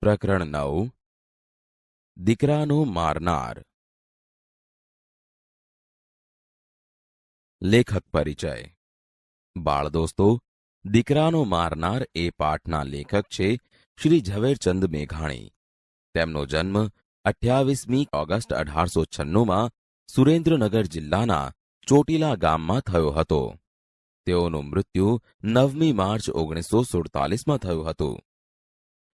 પ્રકરણ 9 દીકરાનો મારનાર. લેખક પરિચય. બાળ દોસ્તો, દીકરાનો મારનાર એ પાઠના લેખક છે શ્રી ઝવેરચંદ મેઘાણી. તેમનો જન્મ 28મી ઓગસ્ટ 1896માં સુરેન્દ્રનગર જિલ્લાના ચોટીલા ગામમાં થયો હતો. તેઓનું મૃત્યુ 9મી માર્ચ 1947માં થયું હતું.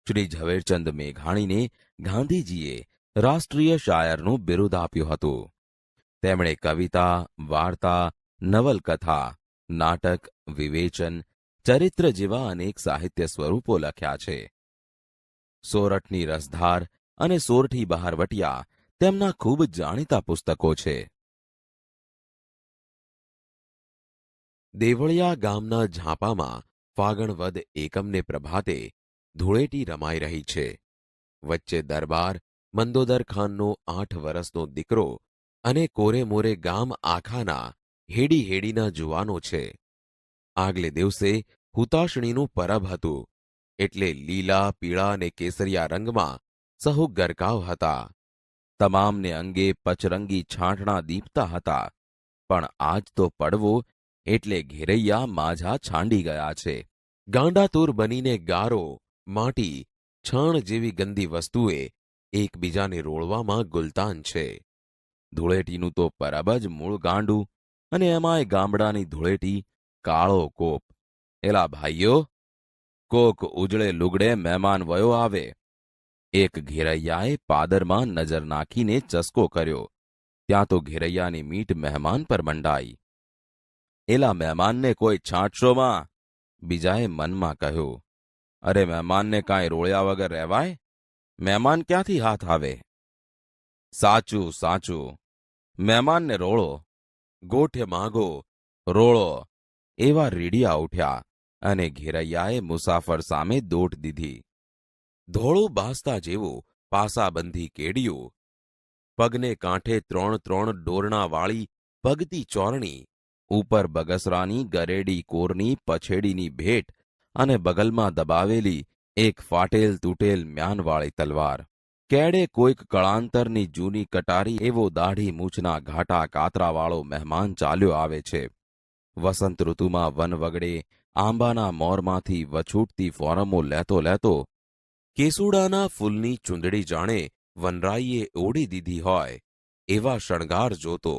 શ્રી ઝવેરચંદ મેઘાણીને ગાંધીજીએ રાષ્ટ્રીય શાયરનું બિરુદ આપ્યું હતું. તેમણે કવિતા, વાર્તા, નવલકથા, નાટક, વિવેચન, ચરિત્ર જેવા અનેક સાહિત્ય સ્વરૂપો લખ્યા છે. સોરઠની રસધાર અને સોરઠી બહારવટિયા તેમના ખૂબ જાણીતા પુસ્તકો છે. દેવળિયા ગામના ઝાંપામાં ફાગણ વદ એકમને પ્રભાતે ધૂળેટી રમાઈ રહી છે. વચ્ચે દરબાર મંદોદર ખાનનો 8 વરસનો દીકરો અને કોરે મોરે ગામ આખાના હેડી હેડીના જુવાનો છે. આગલે દિવસે હુતાશણીનું પરબ હતું, એટલે લીલા, પીળા અને કેસરિયા રંગમાં સહુ ગરકાવ હતા. તમામને અંગે પચરંગી છાંટણા દીપતા હતા. પણ આજ તો પડવો એટલે ઘેરૈયા માઝા છાંડી ગયા છે. ગાંડાતુર બનીને ગારો, માટી, છાણ જેવી ગંદી વસ્તુએ એકબીજાને રોળવામાં ગુલતાન છે. ધૂળેટીનું તો પરબ જ મૂળ ગાંડું, અને એમાંય ગામડાની ધૂળેટી કાળો કોપ. એલા ભાઈઓ, કોક ઉજળે લુગડે મહેમાન વયો આવે. એક ઘેરૈયાએ પાદરમાં નજર નાખીને ચસકો કર્યો. ત્યાં તો ઘેરૈયાની મીટ મહેમાન પર મંડાઈ. એલા મહેમાનને કોઈ છાંટશોમાં? બીજાએ મનમાં કહ્યું. અરે મહેમાનને કાંઈ રોળ્યા વગર રહેવાય? મહેમાન ક્યાંથી હાથ આવે? સાચું સાચું, મહેમાનને રોળો, ગોઠે માગો, રોળો. એવા રીડિયા ઉઠ્યા અને ઘેરૈયાએ મુસાફર સામે દોટ દીધી. ધોળું બાસતા જેવું પાસાબંધી કેડિયું, પગને કાંઠે 3 ડોરણાવાળી પગતી ચોરણી, ઉપર બગસરાની ગરેડી કોરની પછેડીની ભેટ અને બગલમાં દબાવેલી એક ફાટેલ તૂટેલ મ્યાનવાળી તલવાર. કેડે કોઈક કળાંતરની જૂની કટારી એવો દાઢી મૂછના ઘાટા કાતરાવાળો મહેમાન ચાલ્યો આવે છે. વસંત ઋતુમાં વન વગડે આંબાના મોરમાંથી વછૂટતી ફોરમો લેતો લેતો કેસુડાના ફૂલની ચૂંદડી જાણે વનરાઈએ ઓઢી દીધી હોય એવા શણગાર જોતો.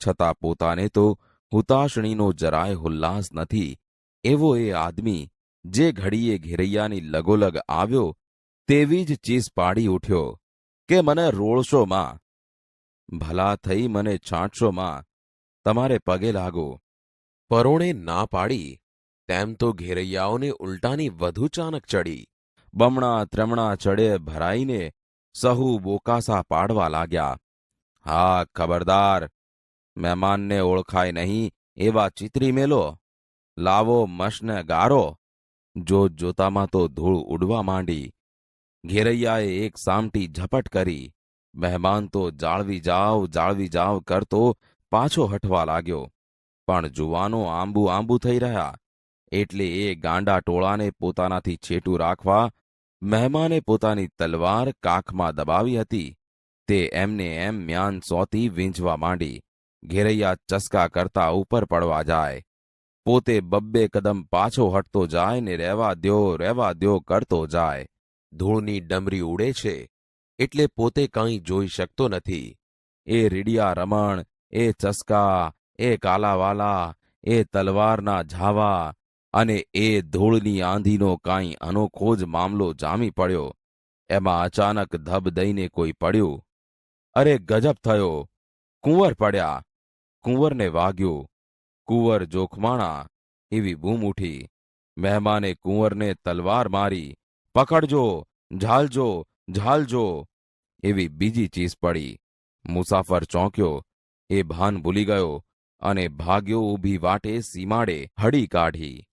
છતાં પોતાને તો હુતાશણીનો જરાય હુલ્લાસ નથી એવો એ આદમી જે ઘડીએ ઘેરૈયાની લગોલગ આવ્યો તેવી જ ચીસ પાડી ઉઠ્યો કે મને રોળશો માં, ભલા થઈ મને છાંટશો માં, તમારે પગે લાગો. પરોણે ના પાડી તેમ તો ઘેરૈયાઓને ઉલટાની વધુ ચાનક ચડી. બમણા ત્રમણા ચડે ભરાઈને સહુ બોકાસા પાડવા લાગ્યા. હા, ખબરદાર, મહેમાનને ઓળખાય નહીં એવા ચિતરી મેલો. લાવો મશને ગારો. જોત જોતામાં તો ધૂળ ઉડવા માંડી. ઘેરૈયાએ એક સામટી ઝપટ કરી. મહેમાન તો જાળવી જાવ કરતો પાછો હટવા લાગ્યો. પણ જુવાનો આંબુ થઈ રહ્યા. એટલે એ ગાંડા ટોળાને પોતાનાથી છેટું રાખવા મહેમાને પોતાની તલવાર કાખમાં દબાવી હતી. તે એમને એમ મ્યાન સોતી વીંઝવા માંડી. ઘેરૈયા ચસકા કરતા ઉપર પડવા જાય. પોતે 2 કદમ પાછો હટતો જાય ને રહેવા દ્યો કરતો જાય. ધૂળની ડમરી ઉડે છે એટલે પોતે કાંઈ જોઈ શકતો નથી. એ રીડિયા રમણ, એ ચસકા, એ કાલાવાલા, એ તલવારના ઝાવા અને એ ધૂળની આંધીનો કાંઈ અનોખો જ મામલો જામી પડ્યો. એમાં અચાનક ધબ દઈને કોઈ પડ્યું. અરે ગજબ થયો! કુંવર પડ્યા! કુંવરને વાગ્યું. કુંવર જોખમાણા એવી બૂમ ઉઠી. મહેમાને કુંવરને તલવાર મારી. પકડજો, ઝાલજો એવી બીજી ચીસ પડી. મુસાફર ચોંક્યો. એ ભાન ભૂલી ગયો અને ભાગ્યો ઊભી વાટે સીમાડે હડી કાઢી.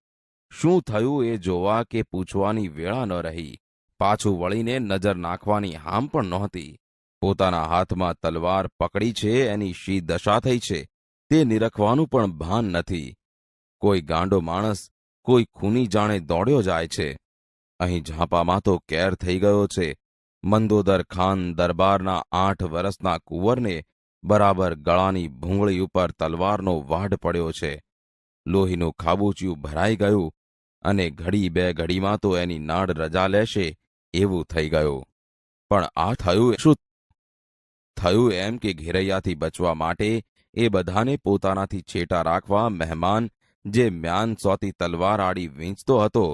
શું થયું એ જોવા કે પૂછવાની વેળા ન રહી. પાછું વળીને નજર નાખવાની હામ પણ નહોતી. પોતાના હાથમાં તલવાર પકડી છે એની શી દશા થઈ છે તે નિરખવાનું પણ ભાન નથી. કોઈ ગાંડો માણસ કોઈ ખૂની જાણે દોડ્યો જાય છે. અહીં ઝાંપામાં તો કેર થઈ ગયો છે. મંદોદર ખાન દરબારના 8 વર્ષના કુંવરને બરાબર ગળાની ભૂંગળી ઉપર તલવારનો વાઢ પડ્યો છે. લોહીનું ખાબોચિયું ભરાઈ ગયું અને ઘડી બે ઘડીમાં તો એની નાડ રજા લેશે એવું થઈ ગયું. પણ આ થયું શું? થયું એમ કે ઘેરૈયાથી બચવા માટે એ બધાને પોતાનાથી છેટા રાખવા મહેમાન જે મ્યાન સોતી તલવાર આડી વીંચતો હતો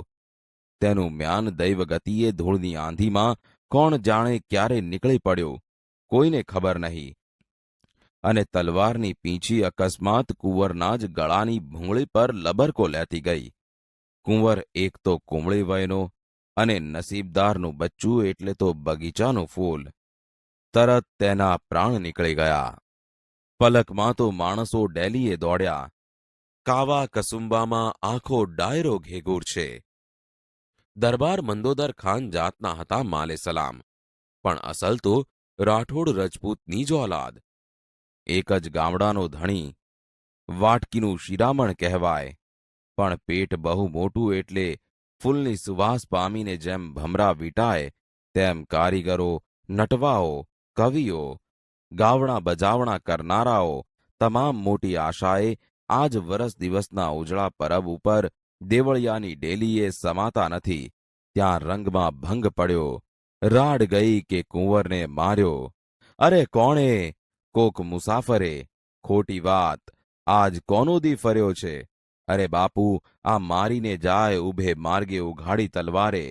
તેનું મ્યાન દૈવગતિએ ધૂળની આંધીમાં કોણ જાણે ક્યારે નીકળી પડ્યું, કોઈને ખબર નહીં. અને તલવારની પીંછી અકસ્માત કુંવરના જ ગળાની ભૂંગળી પર લબરકો લેતી ગઈ. કુંવર એક તો કુમળી વયનો અને નસીબદારનું બચ્ચું એટલે તો બગીચાનું ફૂલ. તરત તેના પ્રાણ નીકળી ગયા. પલકમાં તો માણસો ડેલીએ દોડ્યા. કાવા કસુંબામાં આખો ડાયરો ઘેગુર છે. દરબાર મંદોદર ખાન જાતના હતા માલે સલામ, પણ અસલ તો રાઠોડ રજપૂતની જ ઓલાદ. એક જ ગામડાનો ધણી, વાટકીનું શિરામણ કહેવાય, પણ પેટ બહુ મોટું એટલે ફૂલની સુવાસ પામીને જેમ ભમરા વીંટાય તેમ કારીગરો, નટવાઓ, કવિઓ, ગાવણા બજાવણા કરનારાઓ તમામ મોટી આશાએ આજ વરસ દિવસના ઉજળા પરબ ઉપર દેવળિયાની ડેલીએ સમાતા નથી ત્યાં રંગમાં ભંગ પડ્યો. રાડ ગઈ કે કુંવરને માર્યો. અરે કોણે? કોક મુસાફરે. ખોટી વાત, આજ કોનો દી ફર્યો છે? અરે બાપુ, આ મારીને જાય ઊભે માર્ગે ઉઘાડી તલવારે.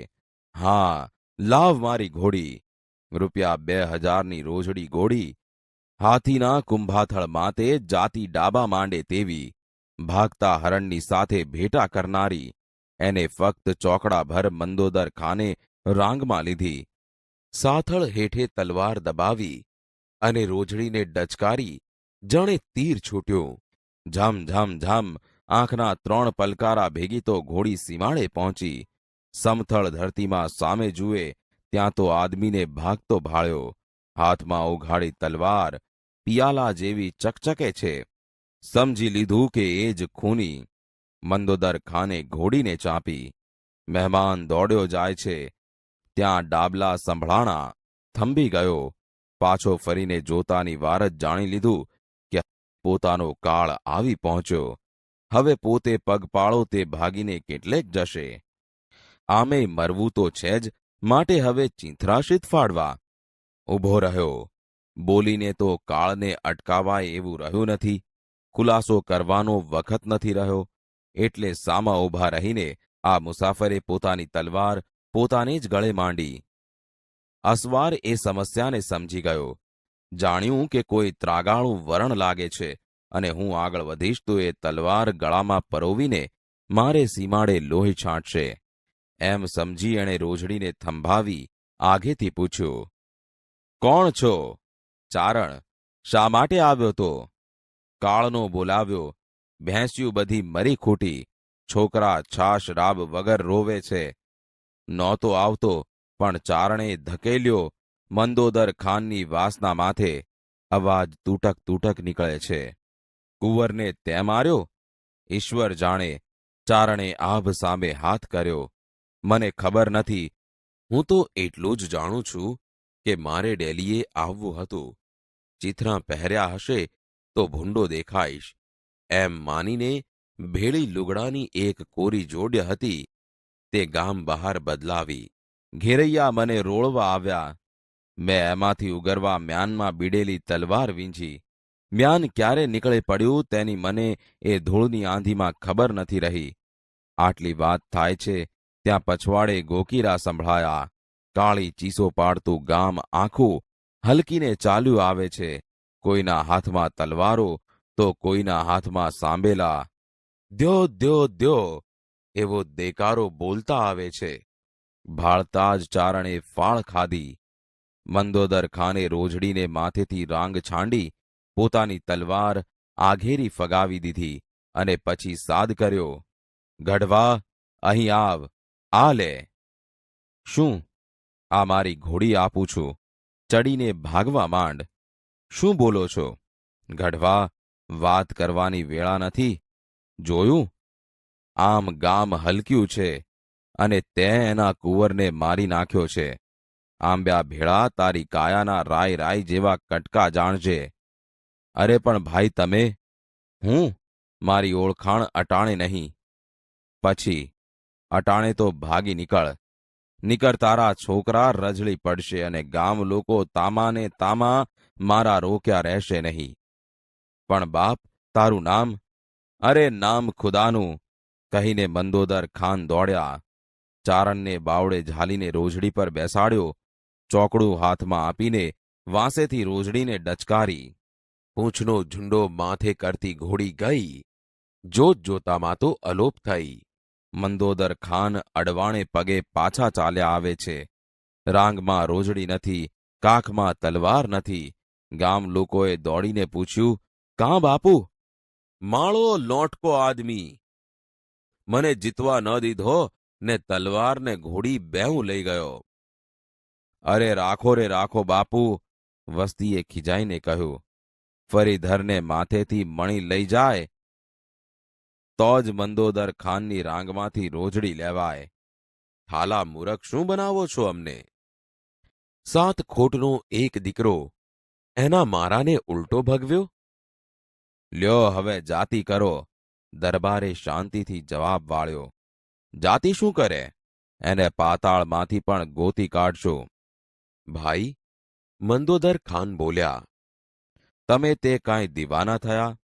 હા, લાવ મારી ઘોડી. ₹2000ની રોજડી ગોળી. હાથીના કુંભાથળ માતે જાતી ડાબા માંડે તેવી, ભાગતા હરણની સાથે ભેટા કરનારી, એને ફક્ત ચોકડાભર મંદોદર ખાને રાંગમાં લીધી. સાથળ હેઠે તલવાર દબાવી અને રોજડીને ડચકારી જાણે તીર છૂટ્યું. ઝમ ઝમ ઝમ આંખના 3 પલકારા ભેગી તો ઘોડી સીમાડે પહોંચી. સમથળ ધરતીમાં સામે જુએ ત્યાં તો આદમીને ભાગતો ભાળ્યો. હાથમાં ઉઘાડી તલવાર પિયાલા જેવી ચકચકે છે. સમજી લીધું કે એ જ ખૂની. મંદોદર ખાને ઘોડીને ચાંપી. મહેમાન દોડ્યો જાય છે ત્યાં ડાબલા સંભળાણા. થંભી ગયો. પાછો ફરીને જોતાની વાર જ જાણી લીધું કે પોતાનો કાળ આવી પહોંચ્યો. હવે પોતે પગપાળો તે ભાગીને કેટલેક જશે. આમે મરવું તો છે જ, માટે હવે ચીંથરાશિત ફાડવા. ઊભો રહ્યો. બોલીને તો કાળને અટકાવાય એવું રહ્યું નથી. ખુલાસો કરવાનો વખત નથી રહ્યો. એટલે સામા ઊભા રહીને આ મુસાફરે પોતાની તલવાર પોતાને જ ગળે માંડી. અસવાર એ સમસ્યાને સમજી ગયો. જાણ્યું કે કોઈ ત્રાગાળું વરણ લાગે છે અને હું આગળ વધીશ તો એ તલવાર ગળામાં પરોવીને મારે સીમાડે લોહી છાંટશે. એમ સમજી એણે રોજડીને થંભાવી આગેથી પૂછ્યું, કોણ છો? ચારણ. શા માટે આવ્યો તો? કાળનો બોલાવ્યો. ભેંસ્યું બધી મરી ખૂટી. છોકરા છાશ રાબ વગર રોવે છે. નહોતો આવતો પણ ચારણે ધકેલ્યો. મંદોદર ખાનની વાસના માથે અવાજ તૂટક તૂટક નીકળે છે. કુંવરને તે માર્યો? ઈશ્વર જાણે. ચારણે આભ સામે હાથ કર્યો. મને ખબર નથી. હું તો એટલું જ જાણું છું કે મારે ડેલીએ આવવું હતું. ચિથરાં પહેર્યા હશે તો ભૂંડો દેખાઈશ એમ માનીને ભેળી લુગડાની એક કોરી જોડ હતી તે ગામ બહાર બદલાવી. ઘેરૈયા મને રોળવા આવ્યા. મેં એમાંથી ઉગરવા મ્યાનમાં બીડેલી તલવાર વીંજી. મ્યાન ક્યારે નીકળે પડ્યું તેની મને એ ધૂળની આંધીમાં ખબર નથી રહી. આટલી વાત થાય છે ત્યાં પછવાડે ગોકીરા સંભળાયા. કાળી ચીસો પાડતું ગામ આખું હલકીને ચાલ્યું આવે છે. કોઈના હાથમાં તલવારો તો કોઈના હાથમાં સાંબેલા. દ્યો દ્યો દ્યો એવો દેકારો બોલતા આવે છે. ભાળતા જ ચારણે ફાળ ખાધી. મંદોદર ખાને રોજડીને માથેથી રાંગ છાંડી પોતાની તલવાર આઘેરી ફગાવી દીધી અને પછી સાદ કર્યો, ગઢવા, અહીં આવ, આ લે. શું? આ મારી ઘોડી આપું છું. ચડીને ભાગવા માંડ. શું બોલો છો? ગઢવા, વાત કરવાની વેળા નથી. જોયું? આમ ગામ હલક્યું છે અને તે એના કુંવરને મારી નાખ્યો છે. આંબ્યા ભેળા તારી કાયાના રાય રાય જેવા કટકા જાણજે. અરે પણ ભાઈ તમે, હું મારી ઓળખાણ અટાણે નહીં. પછી અટાણે તો ભાગી નીકળ તારા છોકરા રજળી પડશે અને ગામ લોકો તામાને તામા મારા રોક્યા રહેશે નહીં. પણ બાપ, તારું નામ? અરે નામ ખુદાનું, કહીને મંદોદર ખાન દોડ્યા. ચારણને બાવડે ઝાલીને રોજડી પર બેસાડ્યો. ચોકડું હાથમાં આપીને વાંસેથી રોજડીને ડચકારી. પૂંછનો ઝુંડો માથે કરતી ઘોડી ગઈ. જોત જોતામાં તો અલોપ થઈ. મંદોદર ખાન અડવાણે પગે પાછા ચાલ્યા આવે છે. રાંગમાં રોજડી નથી, કાખમાં તલવાર નથી. ગામ લોકોએ દોડીને પૂછ્યું, કાં બાપુ? માળો લોટકો આદમી, મને જીતવા ન દીધો ને તલવાર ને ઘોડી બેઉં લઈ ગયો. અરે રાખો રે રાખો બાપુ, વસ્તીએ ખીજાઈને કહ્યું. ફરી ધરને માથેથી મણી લઈ જાય તો જ મંદોદર ખાનની રાંગમાંથી રોજડી લેવાય. થાલા મૂરખ શું બનાવો છો અમને? 7 ખોટનો એક દીકરો, એના મારાને ઉલટો ભગવ્યો. લ્યો હવે જાતિ કરો, દરબારે શાંતિથી જવાબ વાળ્યો. જાતિ શું કરે? એને પાતાળમાંથી પણ ગોતી કાઢશો. ભાઈ, મંદોદર ખાન બોલ્યા. તમે તે કાંઈ દીવાના થયા?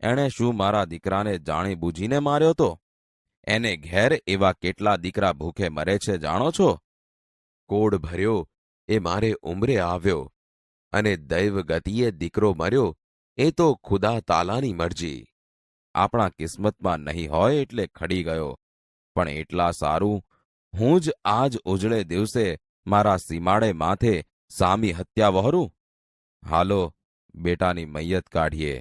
એણે શું મારા દીકરાને જાણી બૂજીને માર્યો તો? એને ઘેર એવા કેટલા દીકરા ભૂખે મરે છે જાણો છો? કોડ ભર્યો એ મારે ઉંમરે આવ્યો, અને દૈવ ગતિએ દીકરો મર્યો એ તો ખુદા તાલાની મરજી. આપણા કિસ્મતમાં નહીં હોય એટલે ખડી ગયો. પણ એટલા સારું, હું જ આજ ઉજળે દિવસે મારા સીમાડે માથે સામી હત્યા વહોરું? હાલો, બેટાની મૈયત કાઢીએ.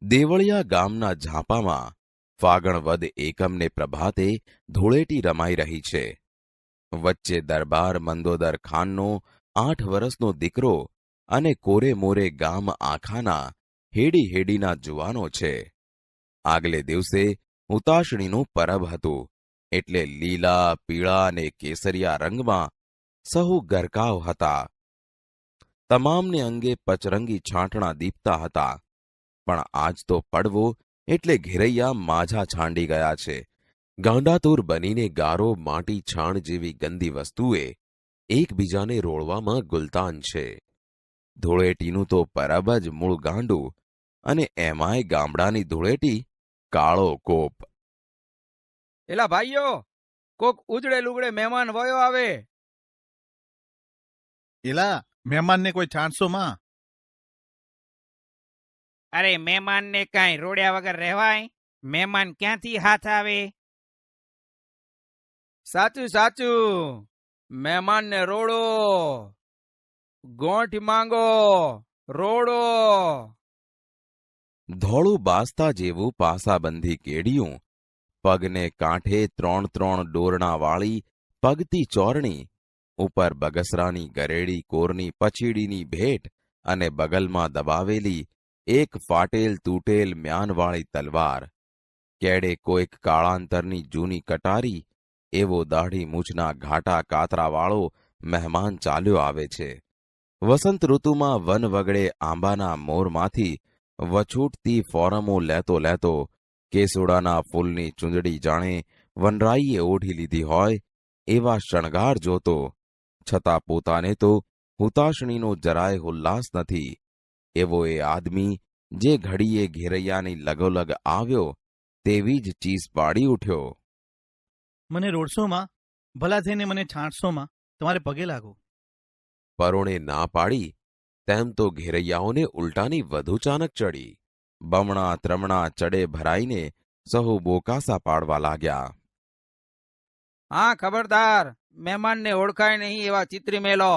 દેવળિયા ગામના ઝાંપામાં ફાગણ વદ એકમને પ્રભાતે ધૂળેટી રમાઈ રહી છે. વચ્ચે દરબાર મંદોદર ખાનનો 8 વર્ષનો દીકરો અને કોરે મોરે ગામ આખાના હેડી હેડીના જુવાનો છે. આગલે દિવસે હુતાશણીનું પરબ હતું, એટલે લીલા, પીળા અને કેસરિયા રંગમાં સહુ ગરકાવ હતા. તમામને અંગે પચરંગી છાંટણા દીપતા હતા. પણ આજ તો પડવો એટલે ઘેરૈયા માઝા છાંડી ગયા છે. ગાંડાતુર બનીને ગારો, માટી, છાણ જેવી ગંદી વસ્તુએ એકબીજાને રોળવામાં ગુલતાન છે. ધૂળેટીનું તો પરબ જ મૂળ ગાંડું, અને એમાંય ગામડાની ધૂળેટી કાળો કોપ. એલા ભાઈઓ, કોક ઉજળે લુગડે મહેમાન વયો આવે. એલા મહેમાનને કોઈ છાંટશો માં? અરે મહેમાનને કાંઈ રોડ્યા વગર રહેવાય? મહેમાન ક્યાંથી હાથ આવે? સાચું સાચું, મહેમાનને રોડો, ગોઠ માંગો, રોડો. ધોળું બાસતા જેવું પાસાબંધી કેડિયું, પગને કાંઠે 3 ડોરણાવાળી પગતી ચોરણી, ઉપર બગસરાની ગરેડી કોરની પછીડીની ભેટ અને બગલમાં દબાવેલી એક ફાટેલ તૂટેલ મ્યાનવાળી તલવાર, કેડે કોઈક કાળાંતરની જૂની કટારી, એવો દાઢી મૂછના ઘાટા કાતરાવાળો મહેમાન ચાલ્યો આવે છે. વસંત ઋતુમાં વન વગડે આંબાના મોરમાંથી વછૂટતી ફોરમો લેતો લેતો, કેસુડાના ફૂલની ચૂંદડી જાણે વનરાઈએ ઓઢી લીધી હોય એવા શણગાર જોતો, છતાં પોતાને તો હુતાશણીનો જરાય ઉલ્લાસ નથી, એવો એ આદમી જે ઘડીએ ઘેરૈયાની લગોલગ આવ્યો તેવી જ ચીસ પાડી ઉઠ્યો. મને રોડશો માં? ભલા થઈને મને છાંટશો માં? તમારે પગે લાગો. પરોણે ના પાડી તેમ તો ઘેરૈયાઓને ઉલટાની વધુ ચાનક ચડી. બમણા ત્રમણા ચડે ભરાઈને સહુ બોકાસા પાડવા લાગ્યા. હા ખબરદાર, મહેમાનને ઓળખાય નહીં એવા ચિત્રી મેલો.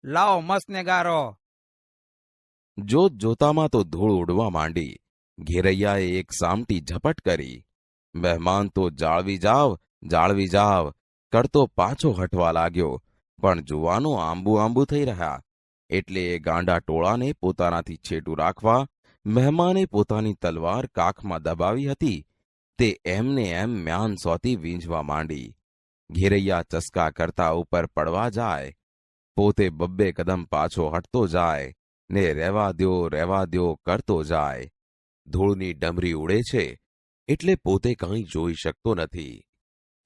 લાવો મસ્તને ગારો. જોત જોતામાં તો ધૂળ ઉડવા માંડી. ઘેરૈયાએ એક સામટી ઝપટ કરી. મહેમાન તો જાળવી જાવ કરતો પાછો હટવા લાગ્યો, પણ જુવાનો આંબુ થઈ રહ્યા, એટલે એ ગાંડા ટોળાને પોતાનાથી છેટું રાખવા મહેમાને પોતાની તલવાર કાખમાં દબાવી હતી તે એમને એમ મ્યાન સોતી વીંઝવા માંડી. ઘેરૈયા ચસકા કરતા ઉપર પડવા જાય, પોતે 2 કદમ પાછો હટતો જાય ને રહેવા દ્યો કરતો જાય. ધૂળની ડમરી ઉડે છે એટલે પોતે કાંઈ જોઈ શકતો નથી.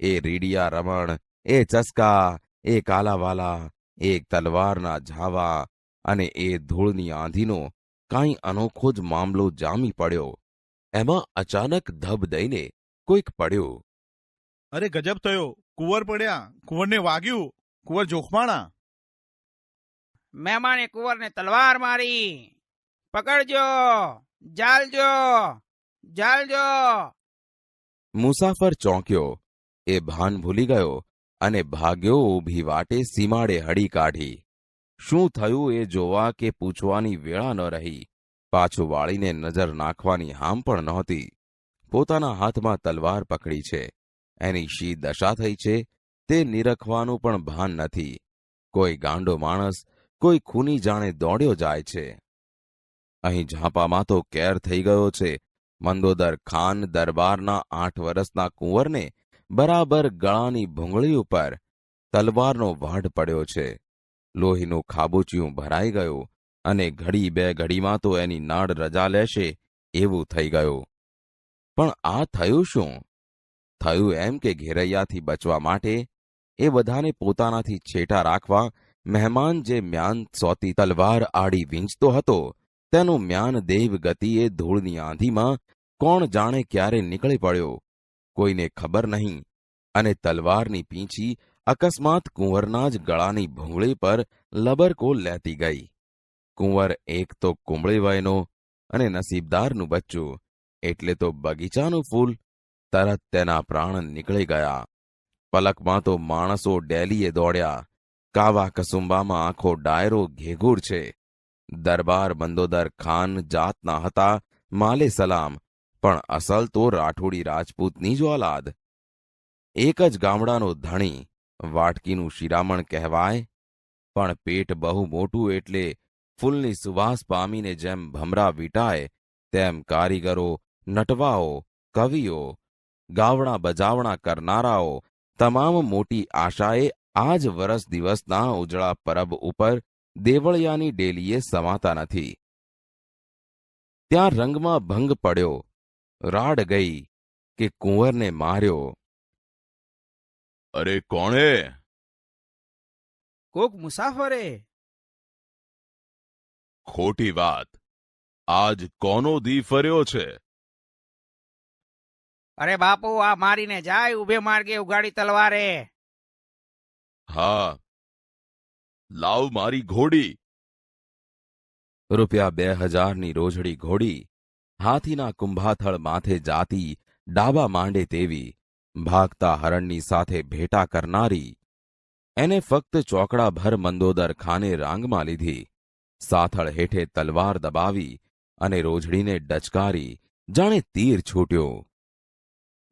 એ રીડિયા રમણ, એ ચસકા, એ કાલાવાલા, એક તલવારના ઝાવા અને એ ધૂળની આંધીનો કાંઈ અનોખો જ મામલો જામી પડ્યો. એમાં અચાનક ધબ દઈને કોઈક પડ્યો. અરે ગજબ થયો, કુંવર પડ્યા, કુંવરને વાગ્યું, કુંવર જોખમાણા. મહેમાને કુંવરને તલવાર મારી. પકડજો, જાલજો. મુસાફર ચોંક્યો. એ ભાન ભૂલી ગયો અને ભાગ્યો ઊભી વાટે સીમાડે હડી કાઢી. શું થયું એ જોવા કે પૂછવાની વેળા ન રહી. પાછું વાળીને નજર નાખવાની હામ પણ નહોતી. પોતાના હાથમાં તલવાર પકડી છે, એની શી દશા થઈ છે તે નિરખવાનું પણ ભાન નથી. કોઈ ગાંડો માણસ, કોઈ ખૂની જાણે દોડ્યો જાય છે. અહીં ઝાંપામાં તો કેર થઈ ગયો છે. મંદોદર ખાન દરબારના 8 વર્ષના કુંવરને બરાબર ગળાની ભૂંગળી ઉપર તલવારનો વાઢ પડ્યો છે. લોહીનું ખાબોચિયું ભરાઈ ગયું અને ઘડી બે ઘડીમાં તો એની નાડ રજા લેશે એવું થઈ ગયું. પણ આ થયું શું? થયું એમ કે ઘેરૈયાથી બચવા માટે, એ બધાને પોતાનાથી છેટા રાખવા મહેમાન જે મ્યાન સોતી તલવાર આડી વીંચતો હતો તેનું મ્યાન દેવ ગતિએ ધૂળની આંધીમાં કોણ જાણે ક્યારે નીકળી પડ્યો, કોઈને ખબર નહીં, અને તલવારની પીંછી અકસ્માત કુંવરના જ ગળાની ભૂંગળી પર લબરકો લેતી ગઈ. કુંવર એક તો કુંબળી વયનો અને નસીબદારનું બચ્ચું, એટલે તો બગીચાનું ફૂલ. તરત તેના પ્રાણ નીકળી ગયા. પલકમાં તો માણસો ડેલીએ દોડ્યા. કાવા કસુંબામાં આખો ડાયરો ઘેઘૂર છે. દરબાર મંદોદર ખાન જાતના હતા માલે સલામ, પણ અસલ તો રાઠોડી રાજપૂતની જ ઓલાદ. એક જ ગામડાનો ધણી, વાટકીનું શિરામણ કહેવાય, પણ પેટ બહુ મોટું એટલે ફૂલની સુવાસ પામીને જેમ ભમરા વીંટાય તેમ કારીગરો, નટવાઓ, કવિઓ, ગાવણા બજાવણા કરનારાઓ તમામ મોટી આશાએ આજ વરસ દિવસના ઉજળા પરબ ઉપર દેવળિયાની ડેલીએ સમાતા નથી. ત્યાં રંગમાં ભંગ પડ્યો, રાડ ગઈ કે કુંવરને માર્યો. અરે કોણે? કોક મુસાફરે. ખોટી વાત. આજ કોનો દી ફર્યો છે? અરે બાપુ, આ મારીને જાય ઉભે માર્ગે ઉગાડી તલવારે. હા, લાવ મારી ઘોડી. રૂપિયા 2000ની રોજડી ઘોડી, હાથીના કુંભાથળ માથે જાતી ડાબા માંડે તેવી, ભાગતા હરણની સાથે ભેટા કરનારી, એને ફક્ત ચોકડાભર મંદોદર ખાને રાંગમાં લીધી, સાથળ હેઠે તલવાર દબાવી અને રોજડીને ડચકારી જાણે તીર છૂટ્યો.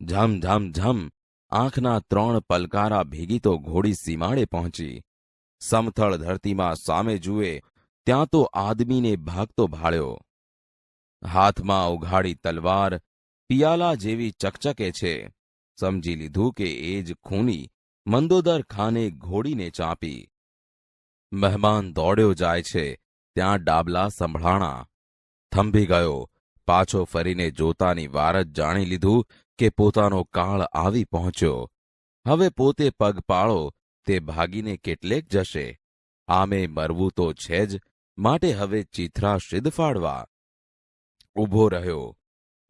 ઝમ ઝમ ઝમ આંખના 3 પલકારા ભેગી તો ઘોડી સીમાડે પહોંચી. સમથળ ધરતીમાં સામે જુએ ત્યાં તો આદમીને ભાગતો ભાળ્યો. હાથમાં ઉઘાડી તલવાર પિયાલા જેવી ચકચકે છે. સમજી લીધું કે એ જ ખૂની મંદોદર ખાને ઘોડીને ચાંપી. મહેમાન દોડ્યો જાય છે ત્યાં ડાબલા સંભળાણા. થંભી ગયો, પાછો ફરીને જોતાની વાર જ જાણી લીધું કે પોતાનો કાળ આવી પહોંચ્યો. હવે પોતે પગપાળો તે ભાગીને કેટલેક જશે. આમે મરવું તો છે જ, માટે હવે ચીથરા સિદ્ધ ફાડવા. ઊભો રહ્યો.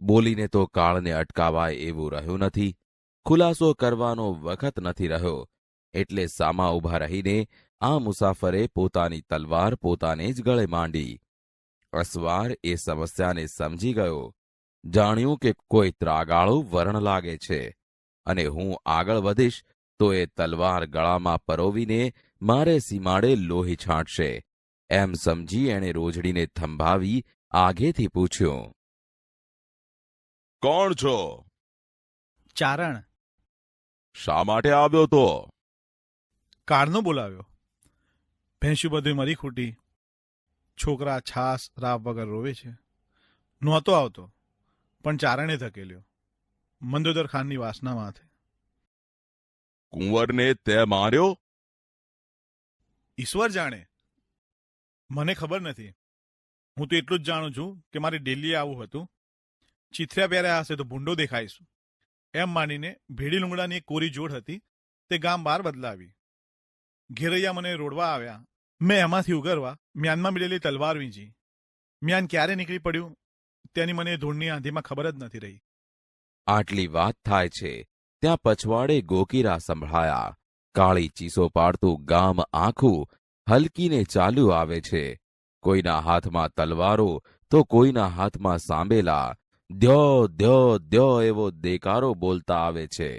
બોલીને તો કાળને અટકાવાય એવું રહ્યું નથી. ખુલાસો કરવાનો વખત નથી રહ્યો. એટલે સામા ઊભા રહીને આ મુસાફરે પોતાની તલવાર પોતાને જ ગળે માંડી. અસવાર એ સમસ્યાને સમજી ગયો. જાણ્યું કે કોઈ ત્રાગાળું વર્ણ લાગે છે અને હું આગળ વધીશ તો એ તલવાર ગળામાં પરોવીને મારે સીમાડે લોહી છાંટશે. એમ સમજી એણે રોજડીને થંભાવી આગેથી પૂછ્યું. કોણ છો? ચારણ. શા માટે આવ્યો તો? કારનો બોલાવ્યો. ભેંસું બધું મરી ખૂટી. છોકરા છાસ રાવ વગર રોવે છે. નહોતો આવતો, પણ ચારણે ધકેલ્યો મંદોદર ખાનની વાસના માથે. કુંવરને તે માર્યો? ઈશ્વર જાણે, મને ખબર નથી. હું તો એટલું જ જાણું છું કે મારે દિલ્હી આવવું હતું. ચિથરા પહેર્યા હશે તો ભૂંડો દેખાઈશું એમ માનીને ભેડી લુંગડાની એક કોરી જોડ હતી તે ગામ બહાર બદલાવી. ઘેરૈયા મને રોડવા આવ્યા. મેં એમાંથી ઉગરવા મ્યાનમાં મિલેલી તલવાર વીંજી. મ્યાન ક્યારે નીકળી પડ્યું તેની મને ધૂળની આંધીમાં ખબર જ નથી રહી. આટલી વાત થાય છે ત્યાં પછવાડે ગોકીરા સંભળાયા. કાળી ચીસો પાડતું ગામ આખું હલકીને ચાલ્યું આવે છે. કોઈના હાથમાં તલવારો તો કોઈના હાથમાં સાંબેલા. દ્યો દ્યો દ્યો એવો દેકારો બોલતા આવે છે.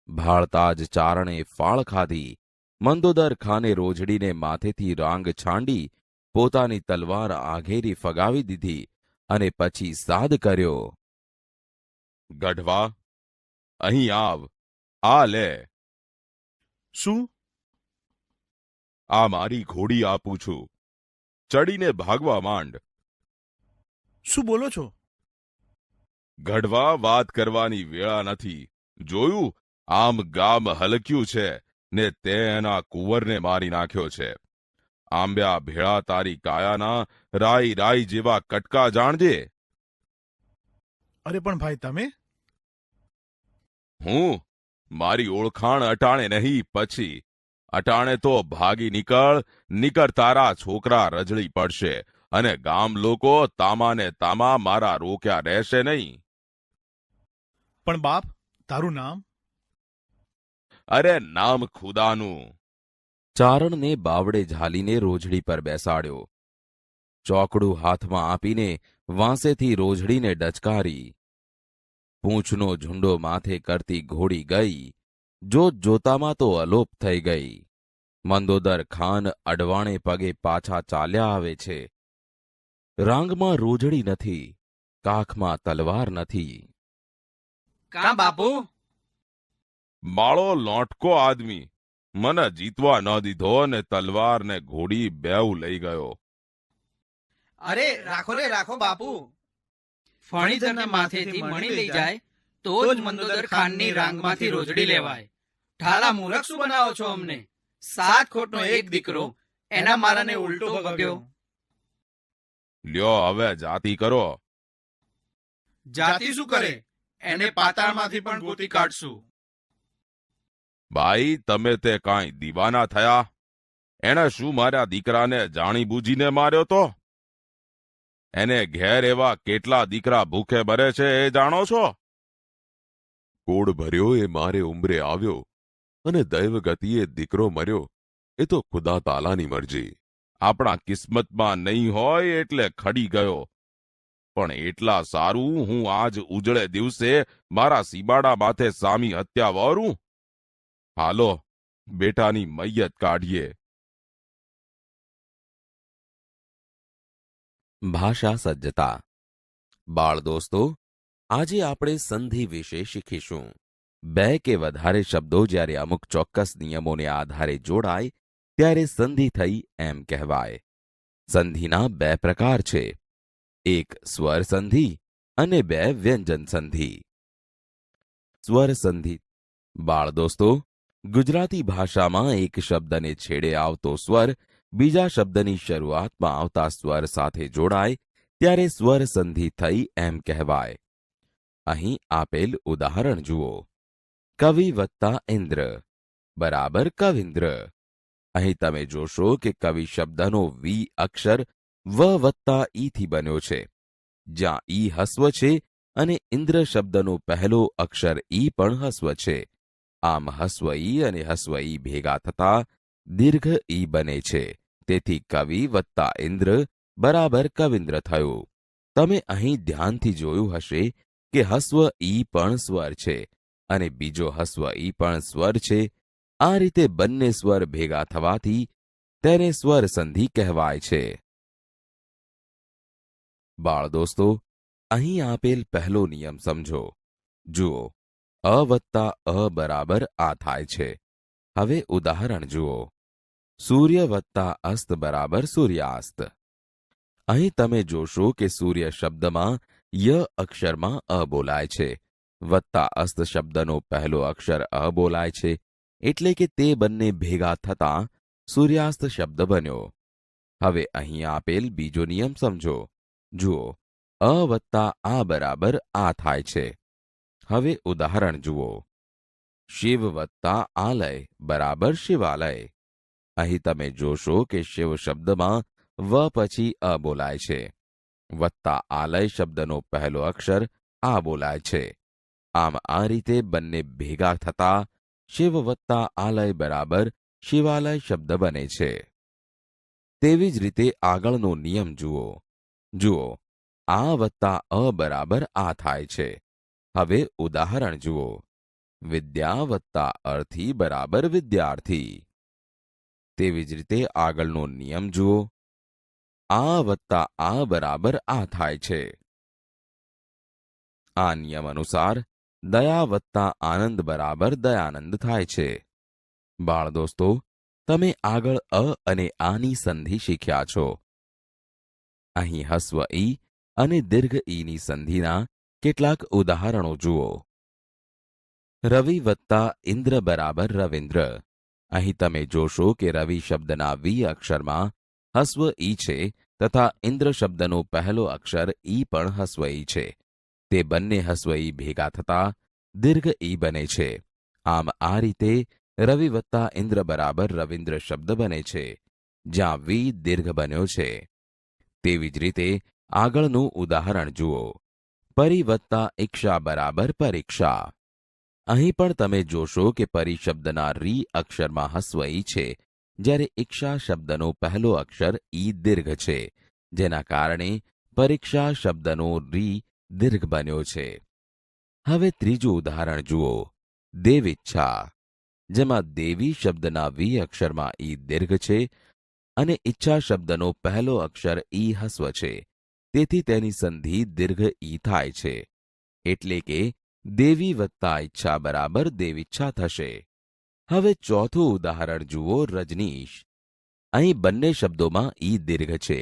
ભાળતા જ ચારણે ફાળ ખાધી. મંદોદર ખાને રોજડીને માથેથી રાંગ છાંડી પોતાની તલવાર આઘેરી ફગાવી દીધી અને પછી સાદ કર્યો. ગઢવા, અહીં આવ. આ લે. શું? આ મારી ઘોડી આપું છું. ચડીને ભાગવા માંડ. શું બોલો છો? ગઢવા, વાત કરવાની વેળા નથી. જોયું, આમ ગામ હલક્યું છે ને તે એના કુંવરને મારી નાખ્યો છે. આંબ્યા ભેળા તારી કાયાના રાઈ રાઈ જેવા કટકા જાણજે. અરે પણ ભાઈ તમે? હું? મારી ઓળખાણ અટાણે નહીં, પછી. અટાણે તો ભાગી નીકળ તારા છોકરા રજળી પડશે અને ગામ લોકો તામાને તામા મારા રોક્યા રહેશે નહીં. પણ બાપ, તારું નામ? અરે નામ ખુદાનું. ચારણને બાવડે ઝાલીને રોજડી પર બેસાડ્યો. ચોકડું હાથમાં આપીને વાંસેથી રોજડીને ડચકારી. પૂંછનો ઝુંડો માથે કરતી ઘોડી ગઈ. જોત જોતામાં તો અલોપ થઈ ગઈ. મંદોદર ખાન અડવાણે પગે પાછા ચાલ્યા આવે છે. રાંગમાં રોજડી નથી. કાખમાં તલવાર નથી. કાં બાપુ? માળો લોટકો આદમી મને જીતવા ન દીધો ને તલવાર ને ઘોડી બેઉ લઈ ગયો. અરે રાખો રે રાખો બાપુ. ફણીધરને માથેથી મણી લઈ જાય તો જ મંદોદર ખાનની રાંગમાંથી રોજડી લેવાય. ઠાલા મૂરખ શું બનાવો છો અમને? 7 ખોટનો એક દીકરો, એના મારાને ઉલટો ભગ્યો. લ્યો હવે જાતિ કરો. જાતિ શું કરે? એને પાતાળમાંથી પણ ગોતી કાઢશું. ભાઈ તમે તે કાંઈ દીવાના થયા? એણે શું મારા દીકરાને જાણી બૂજીને માર્યો તો? એને ઘેર એવા કેટલા દીકરા ભૂખે મરે છે એ જાણો છો? કોડ ભર્યો એ મારે ઉંમરે આવ્યો અને દૈવગતિએ દીકરો મર્યો એ તો ખુદા તાલાની મરજી. આપણા કિસ્મતમાં નહીં હોય એટલે ખડી ગયો. પણ એટલા સારું હું આજ ઉજળે દિવસે મારા સીબાડા માથે સામી હત્યા વારું? હાલો બેટાની મૈયત કાઢીએ. ભાષા સજ્જતા. બાળ દોસ્તો, આજે આપણે સંધિ વિશે શીખીશું. 2 કે વધારે શબ્દો જ્યારે અમુક ચોક્કસ નિયમોને આધારે જોડાય ત્યારે સંધિ થઈ એમ કહેવાય. સંધિના 2 પ્રકાર છે, એક સ્વર સંધિ અને 2 વ્યંજન સંધિ. સ્વર સંધિ. બાળ દોસ્તો, ગુજરાતી ભાષામાં એક શબ્દને છેડે આવતો સ્વર બીજા શબ્દની શરૂઆતમાં આવતા સ્વર સાથે જોડાય ત્યારે સ્વર સંધિ થઈ એમ કહેવાય. અહીં આપેલ ઉદાહરણ જુઓ. કવિ વત્તા ઇન્દ્ર બરાબર કવિન્દ્ર. અહીં તમે જોશો કે કવિ શબ્દનો વી અક્ષર વ વત્તા ઈથી બન્યો છે, જ્યાં ઈ હસ્વ છે અને ઇન્દ્ર શબ્દનો પહેલો અક્ષર ઈ પણ હસ્વ છે. આમ હસ્વ ઈ અને હસ્વ ઈ ભેગા થતા દીર્ઘ ઈ બને છે. તેથી કવિ વત્તા ઇન્દ્ર બરાબર કવિન્દ્ર થયું. તમે અહીં ધ્યાનથી જોયું હશે કે હસ્વ ઈ પણ સ્વર છે અને બીજો હસ્વ ઈ પણ સ્વર છે. આ રીતે બંને સ્વર ભેગા થવાથી તેને સ્વર સંધિ કહેવાય છે. બાળ દોસ્તો, અહીં આપેલ પહેલો નિયમ સમજો. જુઓ, અ વત્તા અ બરાબર આ થાય છે. હવે ઉદાહરણ જુઓ. સૂર્ય વત્તા અસ્ત બરાબર સૂર્યાસ્ત. અહીં તમે જોશો કે સૂર્ય શબ્દમાં ય અક્ષરમાં અ બોલાય છે, વત્તા અસ્ત શબ્દનો પહેલો અક્ષર અ બોલાય છે, એટલે કે તે બંને ભેગા થતાં સૂર્યાસ્ત શબ્દ બન્યો. હવે અહીં આપેલ બીજો નિયમ સમજો. જુઓ, અ વત્તા આ બરાબર આ થાય છે. હવે ઉદાહરણ જુઓ. શિવ વત્તા આલય બરાબર શિવાલય. અહીં તમે જોશો કે શિવ શબ્દમાં વ પછી અ બોલાય છે, વત્તા આલય શબ્દનો પહેલો અક્ષર આ બોલાય છે. આમ આ રીતે બંને ભેગા થતા શિવ વત્તા આલય બરાબર શિવાલય શબ્દ બને છે. તેવી જ રીતે આગળનો નિયમ જુઓ. જુઓ, આ વત્તા અ બરાબર આ થાય છે. હવે ઉદાહરણ જુઓ. વિદ્યા વત્તા અર્થી બરાબર વિદ્યાર્થી. તેવી જ રીતે આગળનો નિયમ જુઓ. આ વત્તા આ બરાબર આ થાય છે. આ નિયમ અનુસાર દયા વત્તા આનંદ બરાબર દયાનંદ થાય છે. બાળ દોસ્તો, તમે આગળ અ અને આની સંધિ શીખ્યા છો. અહીં હસ્વ ઈ અને દીર્ઘ ઈની સંધિના કેટલાક ઉદાહરણો જુઓ. રવિ વત્તા ઇન્દ્ર બરાબર રવિન્દ્ર. અહીં તમે જોશો કે રવિ શબ્દના વી અક્ષરમાં હસ્વ ઈ છે તથા ઇન્દ્ર શબ્દનો પહેલો અક્ષર ઈ પણ હસ્વ ઈ છે. તે બંને હસ્વ ઈ ભેગા થતા દીર્ઘ ઈ બને છે. આમ આ રીતે રવિ વત્તા ઇન્દ્ર બરાબર રવિન્દ્ર શબ્દ બને છે, જ્યાં વી દીર્ઘ બન્યો છે. તેવી જ રીતે આગળનું ઉદાહરણ જુઓ. પરી વત્તા ઇક્ષા બરાબર પરીક્ષા. અહીં પણ તમે જોશો કે પરી શબ્દના રી અક્ષરમાં હસ્વ ઈ છે, જ્યારે ઇક્ષા શબ્દનો પહેલો અક્ષર ઈ દીર્ઘ છે, જેના કારણે પરીક્ષા શબ્દનો રી દીર્ઘ બન્યો છે. હવે ત્રીજું ઉદાહરણ જુઓ. દેવીચ્છા, જેમાં દેવી શબ્દના વી અક્ષરમાં ઈ દીર્ઘ છે અને ઈચ્છા શબ્દનો પહેલો અક્ષર ઈ હસ્વ છે, તેથી તેની સંધિ દીર્ઘ ઈ થાય છે. એટલે કે દેવી વત્તા ઈચ્છા બરાબર દેવીચ્છા થશે. હવે ચોથું ઉદાહરણ જુઓ, રજનીશ. અહીં બંને શબ્દોમાં ઈ દીર્ઘ છે.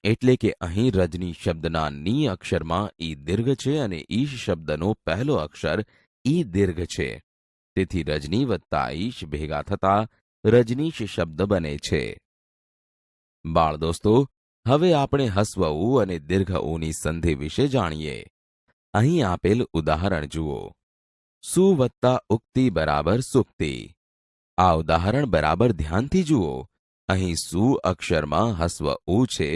એટલે કે અહીં રજની શબ્દના ની અક્ષરમાં ઈ દીર્ઘ છે અને ઈશ શબ્દનો પહેલો અક્ષર ઈ દીર્ઘ છે. તેથી રજની વત્તા ઈશ ભેગા થતા રજનીશ શબ્દ બને છે. બાળ દોસ્તો, હવે આપણે હસ્વ ઉ અને દીર્ઘ ઉની સંધિ વિશે જાણીએ. અહીં આપેલ ઉદાહરણ જુઓ. સુ વત્તા ઉક્તિ બરાબર સુક્તિ. આ ઉદાહરણ બરાબર ધ્યાનથી જુઓ. અહીં સુ અક્ષરમાં હસ્વ ઉ છે,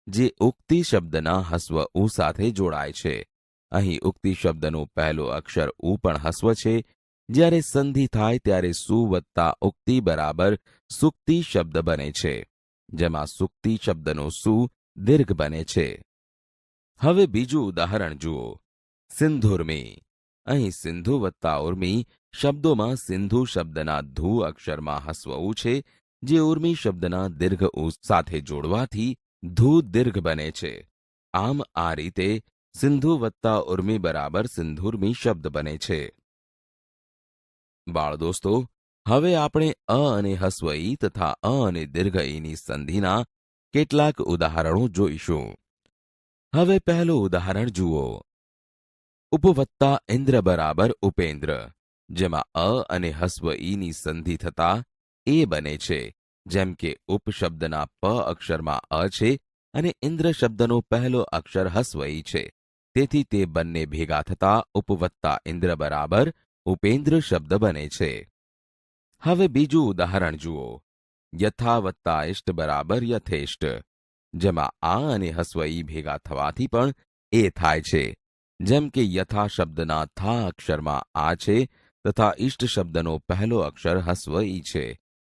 જે ઉક્તિ શબ્દના હસ્વ ઉ સાથે જોડાય છે. અહીં ઉક્તિ શબ્દનો પહેલો અક્ષર ઉ પણ હસ્વ છે. જ્યારે સંધિ થાય ત્યારે સુ વત્તા ઉક્તિ બરાબર સુક્તિ શબ્દ બને છે, જેમાં સુક્તિ શબ્દનો સુ દીર્ઘ બને છે. હવે બીજું ઉદાહરણ જુઓ. સિંધુર્મી. અહીં સિંધુ વત્તા ઉર્મી શબ્દોમાં સિંધુ શબ્દના ધુ અક્ષરમાં હસ્વ ઉ છે, જે ઉર્મી શબ્દના દીર્ઘ ઉ સાથે જોડવાથી ધુ દીર્ઘ બને છે. આમ આ રીતે સિંધુ વત્તા ઉર્મી બરાબર સિંધુર્મી શબ્દ બને છે. બાળ દોસ્તો, હવે આપણે અ અને હસ્વ ઈ તથા અ અને દીર્ઘ ઈની સંધિના કેટલાક ઉદાહરણો જોઈશું. હવે પહેલું ઉદાહરણ જુઓ. ઉપવત્તા ઇન્દ્ર બરાબર ઉપેન્દ્ર, જેમાં અ અને હસ્વ ઈની સંધિ થતા એ બને છે. જેમ કે ઉપ શબ્દના પ અક્ષરમાં અ છે અને ઇન્દ્ર શબ્દનો પહેલો અક્ષર હસ્વ ઈ છે. તેથી તે બંને ભેગા થતા ઉપવત્તા ઇન્દ્ર બરાબર ઉપેન્દ્ર શબ્દ બને છે. હવે બીજું ઉદાહરણ જુઓ. યથા વત્તા ઇષ્ટ બરાબર યથેષ્ટ, જેમાં આ અને હસ્વ ઈ ભેગા થવાથી પણ એ થાય છે. જેમ કે યથા શબ્દના થા અક્ષરમાં આ છે તથા ઇષ્ટ શબ્દનો પહેલો અક્ષર હસ્વ ઈ છે,